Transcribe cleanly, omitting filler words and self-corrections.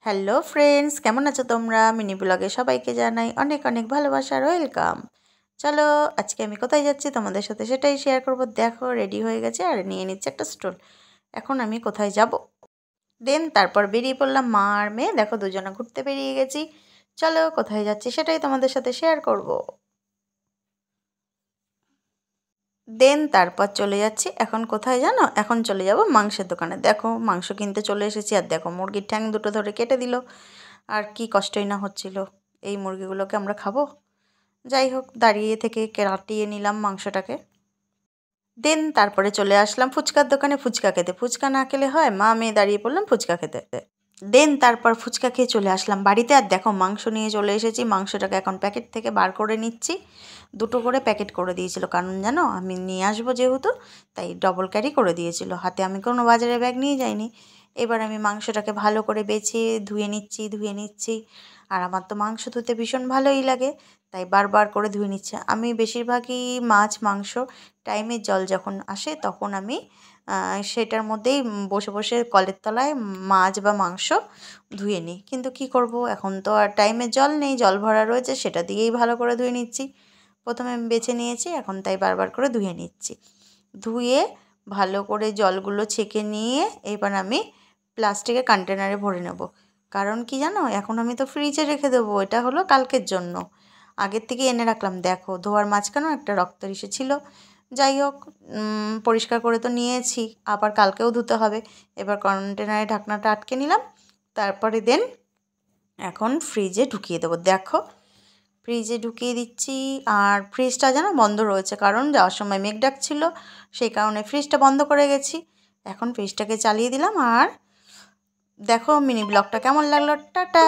Hello friends, কেমন আছো তোমরা? মিনি ব্লগে সবাইকে জানাই অনেক অনেক ভালোবাসার ওয়েলকাম। চলো, আজকে আমি কোথায় যাচ্ছি তোমাদের সাথে সেটাই শেয়ার করব। দেখো, রেডি হয়ে গেছে আর নিয়ে নিচ্ছে একটা স্টোল। এখন আমি কোথায় যাব? তারপর বেরিয়ে পড়লাম মা আর মেয়ে। দেখো, দুজনে ঘুরতে বেরিয়ে গেছি। চলো, কোথায় যাচ্ছি সেটাই তোমাদের সাথে শেয়ার করব। তারপর চলে যাচ্ছি। এখন কোথায় জানো? এখন চলে যাব মাংসের দোকানে। দেখো, মাংস কিনতে চলে এসেছি। আর দেখো, মুরগির ঠ্যাং দুটো ধরে কেটে দিল। আর কি কষ্টই না হচ্ছিল। এই মুরগিগুলোকে আমরা খাবো? যাই হোক, দাঁড়িয়ে থেকে কাটিয়ে নিলাম মাংসটাকে। তারপরে চলে আসলাম ফুচকার দোকানে ফুচকা খেতে। ফুচকা না খেলে হয়? মা মেয়ে দাঁড়িয়ে পড়লাম ফুচকা খেতে। তারপর ফুচকা খেয়ে চলে আসলাম বাড়িতে। আর দেখো, মাংস নিয়ে চলে এসেছি। মাংসটাকে এখন প্যাকেট থেকে বার করে নিচ্ছি। দুটো করে প্যাকেট করে দিয়েছিল, কারণ জানো আমি নিয়ে আসবো যেহেতু, তাই ডবল ক্যারি করে দিয়েছিল। হাতে আমি কোনো বাজারে ব্যাগ নিয়ে যাইনি। এবার আমি মাংসটাকে ভালো করে বেছে ধুয়ে নিচ্ছি। আর আমার তো মাংস ধুতে ভীষণ ভালোই লাগে, তাই বারবার করে ধুয়ে নিচ্ছে। আমি বেশিরভাগই মাছ মাংস টাইমের জল যখন আসে তখন আমি সেটার মধ্যেই বসে বসে কলের তলায় মাছ বা মাংস ধুয়ে নিই। কিন্তু কি করব, এখন তো আর টাইমের জল নেই, জল ভরা রয়েছে, সেটা দিয়েই ভালো করে ধুয়ে নিচ্ছি। প্রথমে আমি বেছে নিয়েছি, এখন তাই বারবার করে ধুয়ে নিচ্ছি। ধুয়ে ভালো করে জলগুলো ছেঁকে নিয়ে এবার আমি প্লাস্টিকের কন্টেনারে ভরে নেব। কারণ কি জানো, এখন আমি তো ফ্রিজে রেখে দেবো। এটা হলো কালকের জন্য, আগের থেকে এনে রাখলাম। দেখো, ধোয়ার মাঝখানেও একটা রক্ত ছিল। যাই হোক, পরিষ্কার করে তো নিয়েছি, আবার কালকেও ধুতে হবে। এবার কন্টেনারে ঢাকনাটা আটকে নিলাম। তারপরে এখন ফ্রিজে ঢুকিয়ে দেবো। দেখো, ফ্রিজে ঢুকিয়ে দিচ্ছি। আর ফ্রিজটা যেন বন্ধ রয়েছে, কারণ যাওয়ার সময় মেঘ ডাকছিল, সেই কারণে ফ্রিজটা বন্ধ করে গেছি। এখন ফ্রিজটাকে চালিয়ে দিলাম। আর দেখো, মিনি ব্লগটা কেমন লাগলো। টাটা।